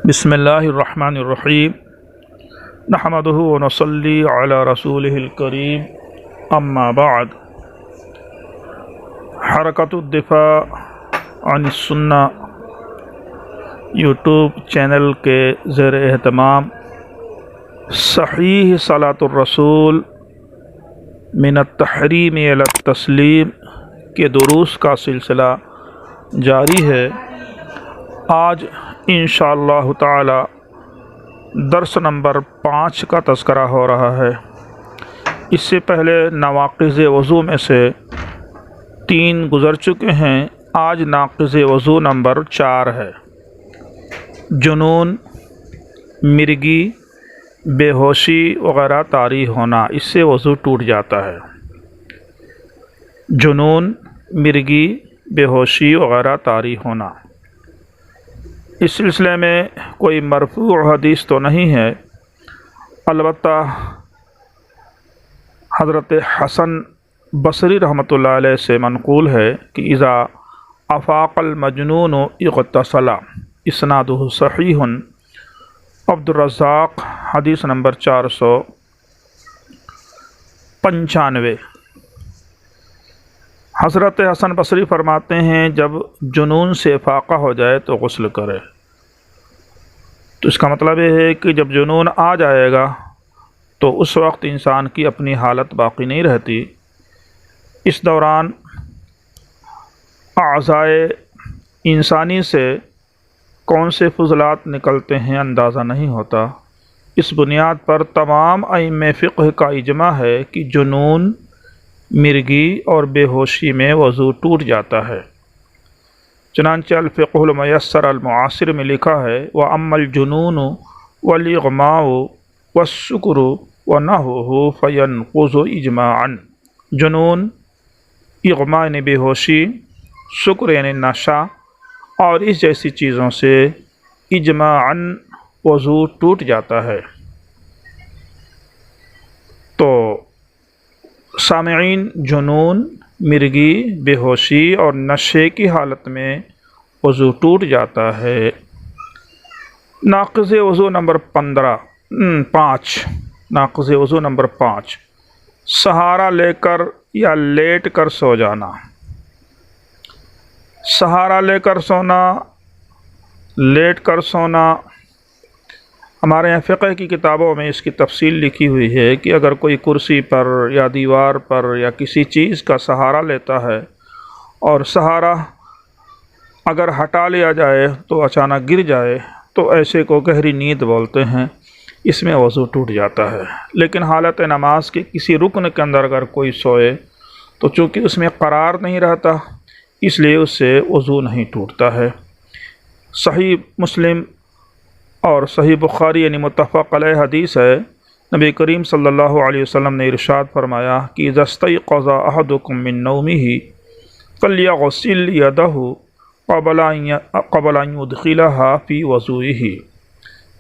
بسم اللہ الرحمن الرحیم نحمدہ ونصلی علی رسولہ الکریم اما بعد حرکت الدفاع عن السنہ یوٹیوب چینل کے زیر اہتمام صحیح صلاۃ الرسول من التحریم الی التسلیم کے دروس کا سلسلہ جاری ہے۔ آج انشاءاللہ تعالی درس نمبر 5 کا تذکرہ ہو رہا ہے۔ اس سے پہلے نواقض وضو میں سے 3 گزر چکے ہیں، آج ناقض وضو نمبر 4 ہے۔ جنون، مرگی، بے ہوشی وغیرہ طاری ہونا، اس سے وضو ٹوٹ جاتا ہے۔ جنون، مرگی، بے ہوشی وغیرہ طاری ہونا، اس سلسلے میں کوئی مرفوع حدیث تو نہیں ہے، البتہ حضرت حسن بصری رحمۃ اللہ علیہ سے منقول ہے کہ اذا افاق المجنون اغتسل، اسنادہ صحیح، عبد الرزاق، حدیث نمبر 495۔ حضرت حسن بصری فرماتے ہیں جب جنون سے فاقہ ہو جائے تو غسل کرے۔ تو اس کا مطلب یہ ہے کہ جب جنون آ جائے گا تو اس وقت انسان کی اپنی حالت باقی نہیں رہتی، اس دوران اعضائے انسانی سے کون سے فضلات نکلتے ہیں اندازہ نہیں ہوتا۔ اس بنیاد پر تمام ائمہ فقہ کا اجماع ہے کہ جنون، مرگی اور بے ہوشی میں وضو ٹوٹ جاتا ہے۔ چنانچہ الفقہ المیسر المعاصر میں لکھا ہے وَأَمَّا الْجُنُونُ وَالْإِغْمَاءُ وَالسُّكْرُ وَنَحْوُهُ فَيَنْقُضُ إِجْمَاعًا۔ جنون، اغماء یعنی بے ہوشی، سکر یعنی نشہ اور اس جیسی چیزوں سے اجماعاً وضو ٹوٹ جاتا ہے۔ تو سامعین، جنون، مرگی، بے ہوشی اور نشے کی حالت میں وضو ٹوٹ جاتا ہے۔ ناقض وضو نمبر 5، ناقض وضو نمبر 5، سہارا لے کر یا لیٹ کر سو جانا۔ سہارا لے کر سونا، لیٹ کر سونا، ہمارے یہاں فقہ کی کتابوں میں اس کی تفصیل لکھی ہوئی ہے کہ اگر کوئی کرسی پر یا دیوار پر یا کسی چیز کا سہارا لیتا ہے اور سہارا اگر ہٹا لیا جائے تو اچانک گر جائے تو ایسے کو گہری نیند بولتے ہیں، اس میں وضو ٹوٹ جاتا ہے۔ لیکن حالت نماز کے کسی رکن کے اندر اگر کوئی سوئے تو چونکہ اس میں قرار نہیں رہتا، اس لیے اس سے وضو نہیں ٹوٹتا ہے۔ صحیح مسلم اور صحیح بخاری یعنی متفق علیہ حدیث ہے، نبی کریم صلی اللہ علیہ وسلم نے ارشاد فرمایا کہ اذا استيقظ احدكم من نومه فليغسل يده قبل ان يدخلها في وضوئه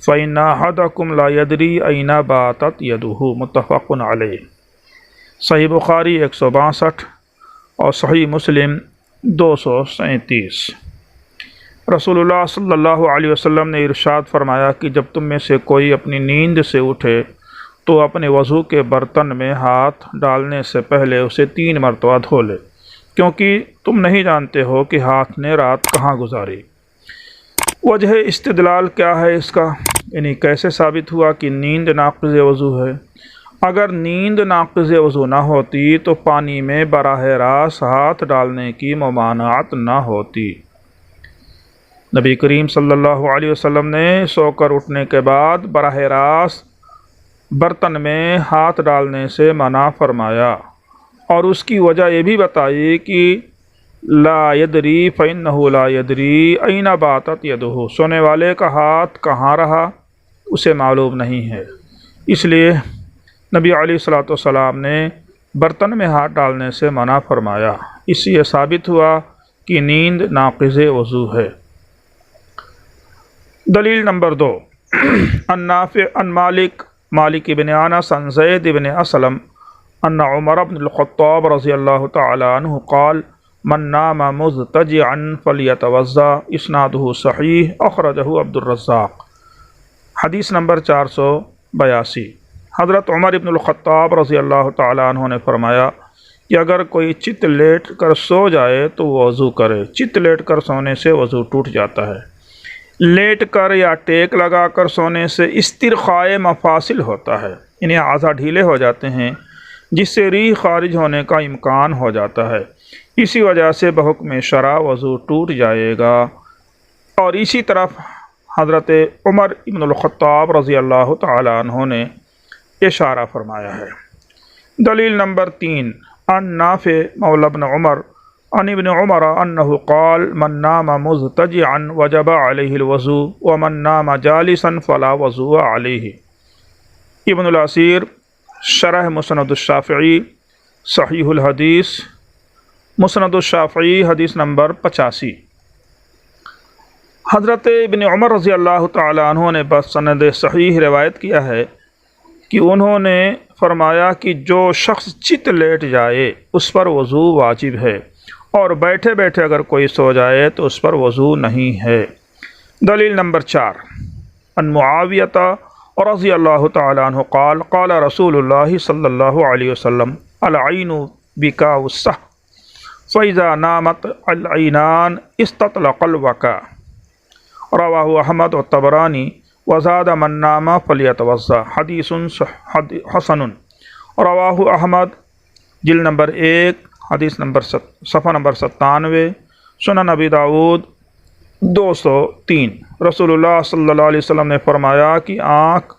فإن أحدكم لا يدري أين باتت يده، متفق علیہ۔ صحیح بخاری 162 اور صحیح مسلم 237۔ رسول اللہ صلی اللہ علیہ وسلم نے ارشاد فرمایا کہ جب تم میں سے کوئی اپنی نیند سے اٹھے تو اپنے وضو کے برتن میں ہاتھ ڈالنے سے پہلے اسے 3 مرتبہ دھو لے، کیونکہ تم نہیں جانتے ہو کہ ہاتھ نے رات کہاں گزاری۔ وجہ استدلال کیا ہے اس کا، یعنی کیسے ثابت ہوا کہ نیند ناقض وضو ہے؟ اگر نیند ناقض وضو نہ ہوتی تو پانی میں براہ راست ہاتھ ڈالنے کی ممانعت نہ ہوتی۔ نبی کریم صلی اللہ علیہ وسلم نے سو کر اٹھنے کے بعد براہ راست برتن میں ہاتھ ڈالنے سے منع فرمایا، اور اس کی وجہ یہ بھی بتائی کہ لا یدری فإنہ لا یدری این باتت یدہ، سونے والے کا ہاتھ کہاں رہا اسے معلوم نہیں ہے، اس لیے نبی علیہ الصلوۃ والسلام نے برتن میں ہاتھ ڈالنے سے منع فرمایا۔ اس سے یہ ثابت ہوا کہ نیند ناقض وضو ہے۔ دلیل نمبر 2، النافع عن مالک بن انس عن زید بن اسلم ان عمر بن الخطاب رضی اللہ تعالی عنہ قال من نام مضطجعا فلیتوضا، اسنادہ صحیح، اخرجہ عبد الرزاق۔ حدیث نمبر 482۔ حضرت عمر ابن الخطاب رضی اللہ تعالیٰ عنہ نے فرمایا کہ اگر کوئی چت لیٹ کر سو جائے تو وہ وضو کرے۔ چت لیٹ کر سونے سے وضو ٹوٹ جاتا ہے۔ لیٹ کر یا ٹیک لگا کر سونے سے استرخائے مفاصل ہوتا ہے، انہیں اعضاء ڈھیلے ہو جاتے ہیں جس سے ریح خارج ہونے کا امکان ہو جاتا ہے، اسی وجہ سے بحکم شرع وضو ٹوٹ جائے گا۔ اور اسی طرف حضرت عمر ابن الخطاب رضی اللہ تعالیٰ عنہ نے اشارہ فرمایا ہے۔ دلیل نمبر 3، عن نافع مولى ابن عمر عن ابن عمر انه قال من نام مضطجعا وجب عليه الوضوء ومن نام جالسا فلا وضوء عليه۔ ابن العثیر شرح مسند الشافعی صحیح الحدیث مسند الشافعی حدیث نمبر 85۔ حضرت ابن عمر رضی اللہ تعالیٰ عنہ نے بسند صحیح روایت کیا ہے کہ انہوں نے فرمایا کہ جو شخص چت لیٹ جائے اس پر وضو واجب ہے، اور بیٹھے بیٹھے اگر کوئی سو جائے تو اس پر وضو نہیں ہے۔ دلیل نمبر 4، ان معاویہ رضی اللہ تعالیٰ عنہ قال قال رسول اللہ صلی اللہ علیہ وسلم العین بکاء الصح فإذا نامت العینان استطلق الوکاء، رواہ احمد والطبرانی وزاد من نام فلیتوضا، حدیث حسن، رواہ احمد جلد نمبر 1 حدیث نمبر صفحہ نمبر 97، سنن ابی داود 203۔ رسول اللہ صلی اللہ علیہ وسلم نے فرمایا کہ آنکھ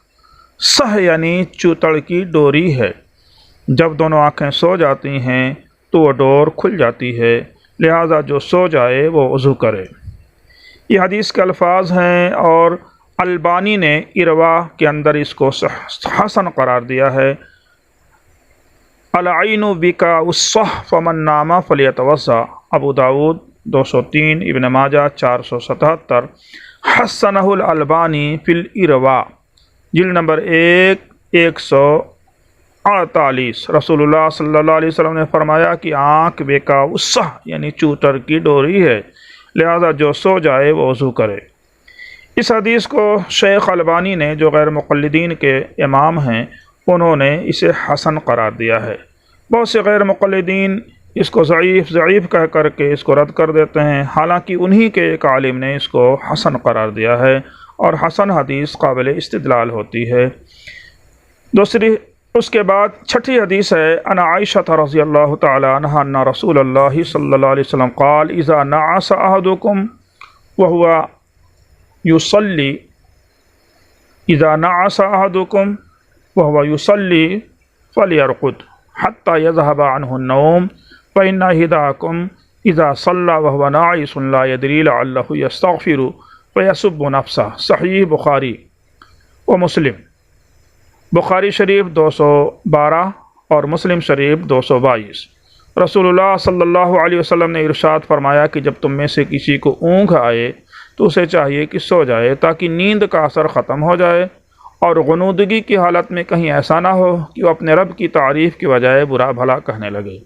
سہ یعنی چوتڑ کی ڈوری ہے، جب دونوں آنکھیں سو جاتی ہیں تو وہ ڈور کھل جاتی ہے، لہذا جو سو جائے وہ وضو کرے۔ یہ حدیث کے الفاظ ہیں اور البانی نے اروا کے اندر اس کو حسن قرار دیا ہے۔ العین بکاء الصح فمن نام فلیتوضا، ابو داود 203، ابن ماجہ 477، حسنہ الالبانی فی الاروا جلد نمبر 1 148۔ رسول اللہ صلی اللہ علیہ وسلم نے فرمایا کہ آنکھ بکاء الصح یعنی چوتر کی ڈوری ہے، لہذا جو سو جائے وہ وضو کرے۔ اس حدیث کو شیخ البانی نے، جو غیر مقلدین کے امام ہیں، انہوں نے اسے حسن قرار دیا ہے۔ بہت سے غیر مقلدین اس کو ضعیف کہہ کر کے اس کو رد کر دیتے ہیں، حالانکہ انہی کے ایک عالم نے اس کو حسن قرار دیا ہے، اور حسن حدیث قابل استدلال ہوتی ہے۔ دوسری اس کے بعد چھٹی حدیث ہے، ان عائشہ رضی اللہ تعالی عنہا ان رسول اللہ صلی اللہ علیہ وسلم قال اذا نعس احدکم وهو یصلی اذا نعس احدکم وهو یصلی فلیرقد حتی یذهب عنه النوم فإن احدکم اذا صلی وهو ناعس لا يدری لعله یستغفر فیسب نفسه، صحیح بخاری و مسلم، بخاری شریف 212 اور مسلم شریف 222۔ رسول اللہ صلی اللہ علیہ وسلم نے ارشاد فرمایا کہ جب تم میں سے کسی کو اونگ آئے تو اسے چاہیے کہ سو جائے تاکہ نیند کا اثر ختم ہو جائے، اور غنودگی کی حالت میں کہیں ایسا نہ ہو کہ وہ اپنے رب کی تعریف کی بجائے برا بھلا کہنے لگے۔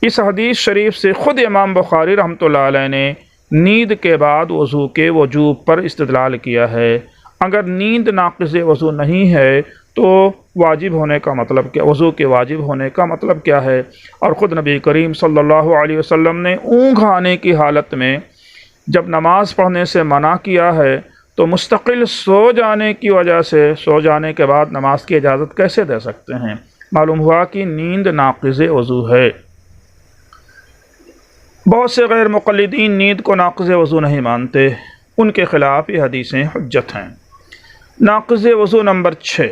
اس حدیث شریف سے خود امام بخاری رحمۃ اللہ علیہ نے نیند کے بعد وضو کے وجوب پر استدلال کیا ہے۔ اگر نیند ناقض وضو نہیں ہے تو واجب ہونے کا مطلب کیا، وضو کے واجب ہونے کا مطلب کیا ہے؟ اور خود نبی کریم صلی اللہ علیہ وسلم نے اونگ آنے کی حالت میں جب نماز پڑھنے سے منع کیا ہے تو مستقل سو جانے کی وجہ سے سو جانے کے بعد نماز کی اجازت کیسے دے سکتے ہیں؟ معلوم ہوا کہ نیند ناقض وضو ہے۔ بہت سے غیر مقلدین نیند کو ناقض وضو نہیں مانتے، ان کے خلاف یہ حدیثیں حجت ہیں۔ ناقض وضو نمبر 6،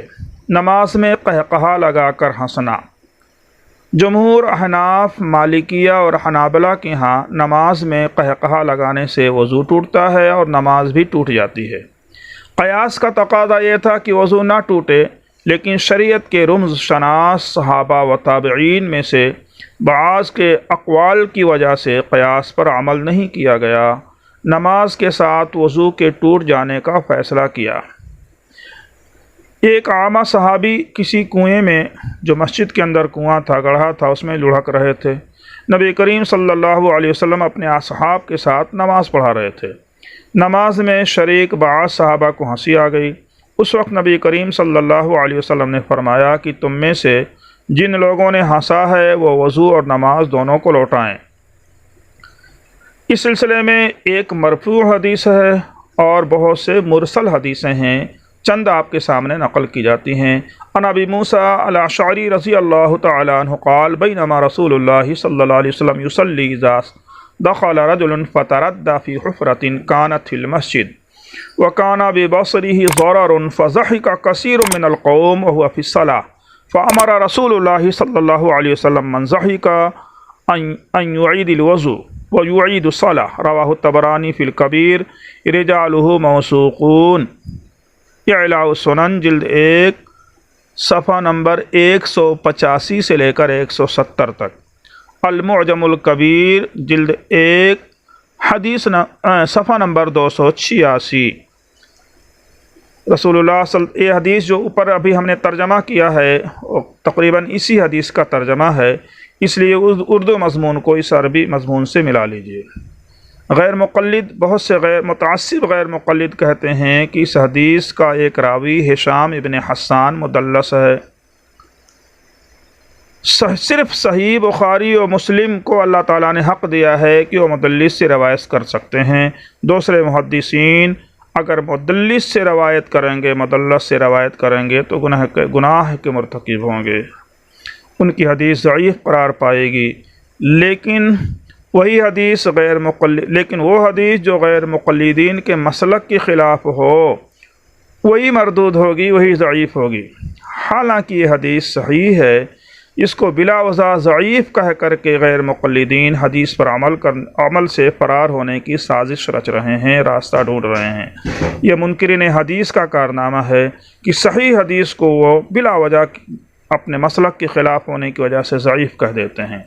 نماز میں قہقہا لگا کر ہنسنا۔ جمہور احناف، مالکیہ اور حنابلہ کے ہاں نماز میں قہقہا لگانے سے وضو ٹوٹتا ہے اور نماز بھی ٹوٹ جاتی ہے۔ قیاس کا تقاضا یہ تھا کہ وضو نہ ٹوٹے، لیکن شریعت کے رمز شناس صحابہ و تابعین میں سے بعض کے اقوال کی وجہ سے قیاس پر عمل نہیں کیا گیا، نماز کے ساتھ وضو کے ٹوٹ جانے کا فیصلہ کیا۔ ایک عامہ صحابی کسی کنویں میں، جو مسجد کے اندر کنواں تھا، گڑھا تھا، اس میں لڑھک رہے تھے۔ نبی کریم صلی اللہ علیہ وسلم اپنے اصحاب کے ساتھ نماز پڑھا رہے تھے۔ نماز میں شریک بعض صحابہ کو ہنسی آ گئی، اس وقت نبی کریم صلی اللہ علیہ وسلم نے فرمایا کہ تم میں سے جن لوگوں نے ہنسا ہے وہ وضو اور نماز دونوں کو لوٹائیں۔ اس سلسلے میں ایک مرفوع حدیث ہے اور بہت سے مرسل حدیثیں ہیں، چند آپ کے سامنے نقل کی جاتی ہیں۔ عن ابی موسیٰ الاشعری رضی اللہ تعالی عنہ قال بینما رسول اللہ صلی اللہ علیہ وسلم یصلی اذا دخل رجل فتردى في حفرة كانت في المسجد وكان ببصره ضرر فضحك كثير من القوم وهو في الصلاة فأمر رسول الله صلى الله عليه وسلم من ضحك أن يعيد الوضوء ويعيد الصلاة رواه الطبراني في الكبير رجاله موثوقون۔ اعلاء السنن جلد 1 صفحہ نمبر 185 سے لے کر 170 تک، المعجم الکبیر جلد 1 حدیث صفحہ نمبر 286۔ رسول اللہ یہ حدیث جو اوپر ابھی ہم نے ترجمہ کیا ہے تقریباً اسی حدیث کا ترجمہ ہے، اس لیے اردو مضمون کو اس عربی مضمون سے ملا لیجئے۔ غیر مقلد، بہت سے غیر متعصب غیر مقلد کہتے ہیں کہ اس حدیث کا ایک راوی ہشام ابن حسان مدلس ہے۔ صرف صحیح بخاری و مسلم کو اللہ تعالیٰ نے حق دیا ہے کہ وہ مدلس سے روایت کر سکتے ہیں۔ دوسرے محدثین اگر مدلس سے روایت کریں گے، مدلس سے روایت کریں گے تو گناہ کے مرتکب ہوں گے، ان کی حدیث ضعیف قرار پائے گی۔ لیکن وہ حدیث جو غیر مقلدین کے مسلک کے خلاف ہو وہی مردود ہوگی، وہی ضعیف ہوگی۔ حالانکہ یہ حدیث صحیح ہے، اس کو بلا وجہ ضعیف کہہ کر کے غیر مقلدین حدیث پر عمل سے فرار ہونے کی سازش رچ رہے ہیں، راستہ ڈھونڈ رہے ہیں۔ یہ منکرین حدیث کا کارنامہ ہے کہ صحیح حدیث کو وہ بلا وجہ اپنے مسلک کے خلاف ہونے کی وجہ سے ضعیف کہہ دیتے ہیں۔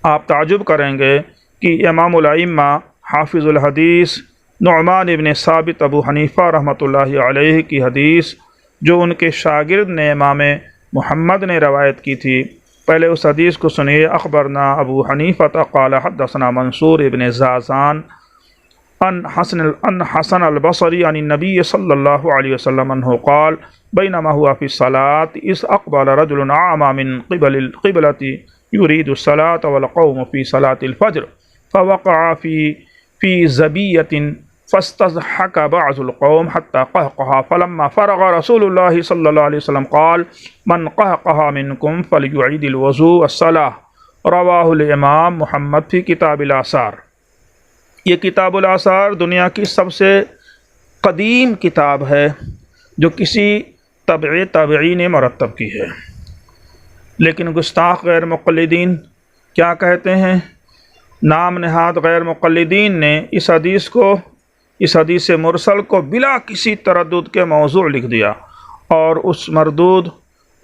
آپ تعجب کریں گے کہ امام الائمہ حافظ الحدیث نعمان ابن ثابت ابو حنیفہ رحمۃ اللہ علیہ کی حدیث جو ان کے شاگرد نے امام محمد نے روایت کی تھی، پہلے اس حدیث کو سنیے۔ اخبرنا ابو حنیفہ قال حدثنا منصور ابن زازان ان حسن البصری عن النبی صلی اللہ علیہ وسلم انہ قال بینما هو فی الصلاة اذ اقبل رجل اعمى من قبل القبلة يريد الصلاة والقوم في صلاة الفجر فوقع في زبية فاستضحك بعض القوم حتى قهقها فلما فرغ رسول الله صلى الله عليه وسلم قال من قهقها منكم فليعيد الوضوء والصلاة رواه الامام محمد في کتاب الآثار۔ یہ کتاب الآثار دنیا کی سب سے قدیم کتاب ہے جو کسی تابعی نے مرتب کی ہے، لیکن گستاخ غیر مقلدین کیا کہتے ہیں؟ نام نہاد غیر مقلدین نے اس حدیث مرسل کو بلا کسی تردد کے موضوع لکھ دیا، اور اس مردود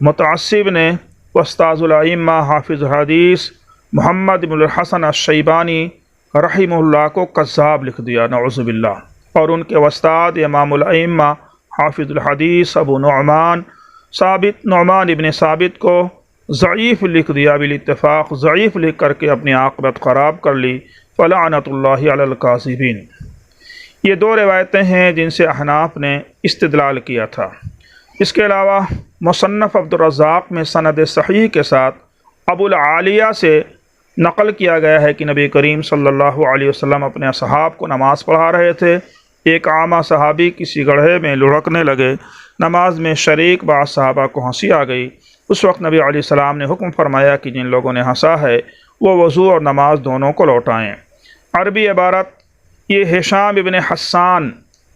متعصب نے استاذ الائمہ حافظ حدیث محمد بن الحسن الشیبانی رحمہ اللہ کو کذاب لکھ دیا، نعوذ باللہ، اور ان کے استاد امام الائمہ حافظ الحدیث ابو نعمان ابن ثابت کو ضعیف لکھ دیا، بالاتفاق ضعیف لکھ کر کے اپنی عاقبت خراب کر لی۔ فلعنت اللہ علی الکاذبین۔ یہ دو روایتیں ہیں جن سے احناف نے استدلال کیا تھا۔ اس کے علاوہ مصنف عبد الرزاق میں سند صحیح کے ساتھ ابو العالیہ سے نقل کیا گیا ہے کہ نبی کریم صلی اللہ علیہ وسلم اپنے اصحاب کو نماز پڑھا رہے تھے۔ ایک عامہ صحابی کسی گڑھے میں لڑکنے لگے، نماز میں شریک بعض صحابہ کو ہنسی آ گئی۔ اس وقت نبی علیہ السلام نے حکم فرمایا کہ جن لوگوں نے ہنسا ہے وہ وضو اور نماز دونوں کو لوٹائیں۔ عربی عبارت یہ ہشام ابن حسان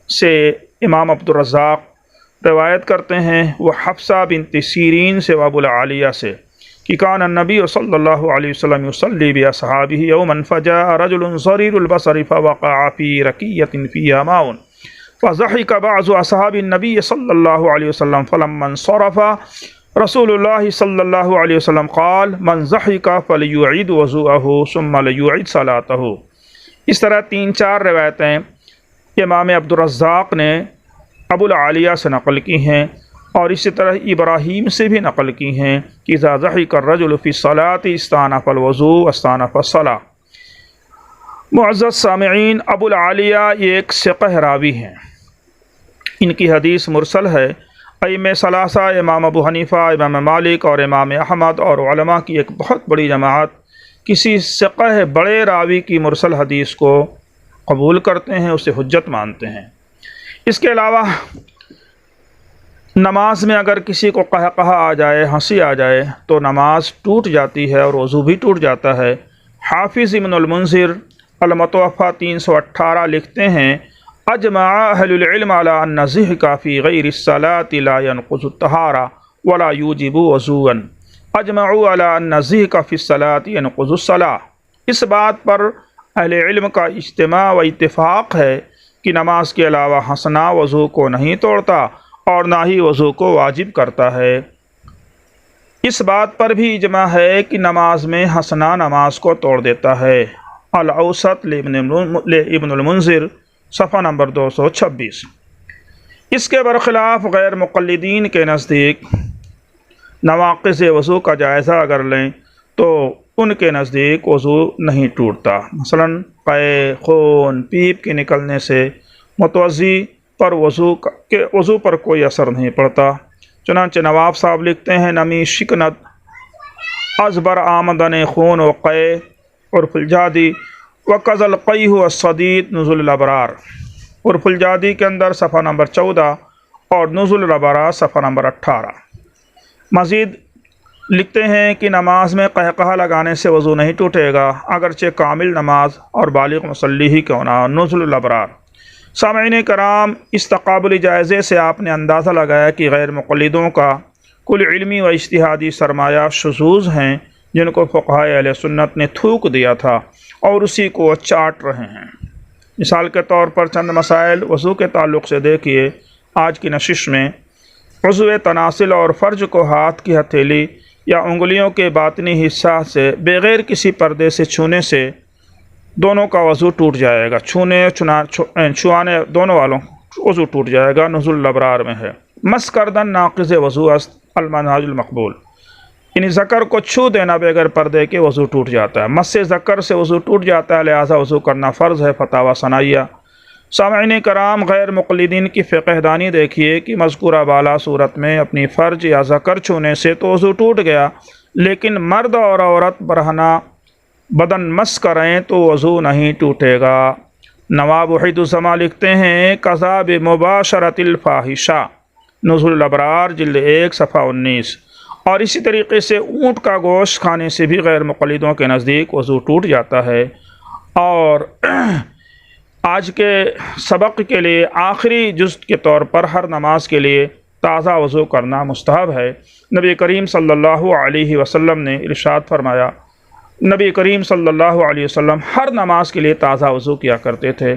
سے امام عبد الرزاق روایت کرتے ہیں، وہ حفصہ بنت سیرین سے ابو العالیہ سے کہ کان النبی صلی اللہ علیہ وسلم یصلی باصحابہ یوما فجاء رجل صغیر البصر فوقع فی رکیۃ فیہا ماء فضحک بعض اصحاب النبی صلی اللہ علیہ وسلم فلما انصرف رسول اللہ صلی اللہ علیہ وسلم قال من ضحک فلیعید وضوءہ ثم لیعید صلاتہ۔ اس طرح 3-4 روایتیں امام عبد الرزاق نے ابو العالیہ سے نقل کی ہیں، اور اسی طرح ابراہیم سے بھی نقل کی ہیں کہ اذا ضحک الرجل فی الصلاۃ استانف الوضوء واستانف الصلاۃ۔ معزز سامعین، ابو العالیہ یہ ایک ثقہ راوی ہیں، ان کی حدیث مرسل ہے۔ ائمہ ثلاثہ امام ابو حنیفہ، امام مالک اور امام احمد اور علماء کی ایک بہت بڑی جماعت کسی ثقہ بڑے راوی کی مرسل حدیث کو قبول کرتے ہیں، اسے حجت مانتے ہیں۔ اس کے علاوہ نماز میں اگر کسی کو قہقہہ آ جائے، ہنسی آ جائے تو نماز ٹوٹ جاتی ہے اور وضو بھی ٹوٹ جاتا ہے۔ حافظ ابن المنذر المتوفیٰ 318 لکھتے ہیں، اجمع اہل العلم علی ان الضحک فی غیر الصلاۃ لا ينقض الطہارہ ولا یوجب وضوءا، اجمعوا علی ان الضحک فی الصلاۃ ينقض الصلاۃ۔ اس بات پر اہل علم کا اجتماع و اتفاق ہے کہ نماز کے علاوہ ہنسنا وضو کو نہیں توڑتا اور نہ ہی وضو کو واجب کرتا ہے۔ اس بات پر بھی اجماع ہے کہ نماز میں ہنسنا نماز کو توڑ دیتا ہے۔ الاوسط ابن المنذر صفحہ نمبر 226۔ اس کے برخلاف غیر مقلدین کے نزدیک نواقض وضو کا جائزہ اگر لیں تو ان کے نزدیک وضو نہیں ٹوٹتا۔ مثلا قے، خون، پیپ کے نکلنے سے متوضی پر وضو پر کوئی اثر نہیں پڑتا۔ چنانچہ نواب صاحب لکھتے ہیں، نمی شکنت ازبر آمدن خون و قے عرف الجادی وقض القیح الصدید نزول الابرار، عرف الجادی کے اندر صفحہ نمبر 14 اور نزول الابرار صفحہ نمبر 18۔ مزید لکھتے ہیں کہ نماز میں قہقہہ لگانے سے وضو نہیں ٹوٹے گا، اگرچہ کامل نماز اور بالغ مصلی ہی کیوں نہ۔ نزول الابرار۔ سامعین کرام، اس تقابلی جائزے سے آپ نے اندازہ لگایا کہ غیر مقلدوں کا کل علمی و اجتہادی سرمایہ شذوذ ہیں جن کو فقہائے اہل سنت نے تھوک دیا تھا اور اسی کو چاٹ رہے ہیں۔ مثال کے طور پر چند مسائل وضو کے تعلق سے دیکھیے۔ آج کی نشست میں عضو تناسل اور فرج کو ہاتھ کی ہتھیلی یا انگلیوں کے باطنی حصہ سے بغیر کسی پردے سے چھونے سے دونوں کا وضو ٹوٹ جائے گا۔ چھوانے دونوں والوں وضو ٹوٹ جائے گا۔ نزول الابرار میں ہے۔ مس کردن ناقض وضو است، المنہاج المقبول، یعنی ذکر کو چھو دینا بغیر پردے کے وضو ٹوٹ جاتا ہے۔ مس ذکر سے وضو ٹوٹ جاتا ہے، لہذا وضو کرنا فرض ہے۔ فتاوی ثنائیہ۔ سامعین کرام، غیر مقلدین کی فقہ دانی دیکھیے کہ مذکورہ بالا صورت میں اپنی فرج یا ذکر چھونے سے تو وضو ٹوٹ گیا، لیکن مرد اور عورت برہنہ بدن مس کریں تو وضو نہیں ٹوٹے گا۔ نواب وحید الزماں لکھتے ہیں، قضا بمباشرۃ الفاحشہ، نزول الابرار جلد 1 صفحہ 19۔ اور اسی طریقے سے اونٹ کا گوشت کھانے سے بھی غیر مقلدوں کے نزدیک وضو ٹوٹ جاتا ہے۔ اور آج کے سبق کے لیے آخری جز کے طور پر ہر نماز کے لیے تازہ وضو کرنا مستحب ہے۔ نبی کریم صلی اللہ علیہ وسلم نے ارشاد فرمایا، نبی کریم صلی اللہ علیہ وسلم ہر نماز کے لیے تازہ وضو کیا کرتے تھے۔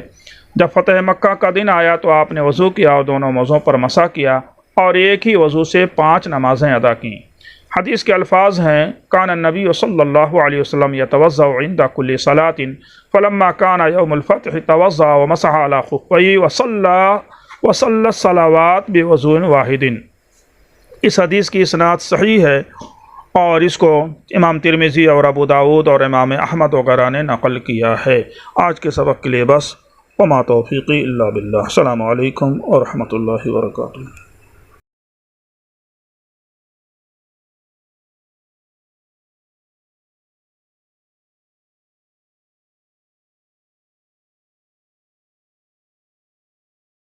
جب فتح مکہ کا دن آیا تو آپ نے وضو کیا اور دونوں موضوع پر مسح کیا اور ایک ہی وضو سے 5 نمازیں ادا کیں۔ حدیث کے الفاظ ہیں، کان النبی صلی اللہ علیہ وسلم یتوضأ عند کل صلاۃ فلما کان یوم الفتح توضأ ومسح علی خفیہ وصلی الصلوات بوضوء واحد۔ اس حدیث کی اسناد صحیح ہے اور اس کو امام ترمذی اور ابو داؤد اور امام احمد وغیرہ نے نقل کیا ہے۔ آج کے سبق کے لیے بس، وما توفیقی الا باللہ۔ السلام علیکم ورحمۃ اللہ وبرکاتہ۔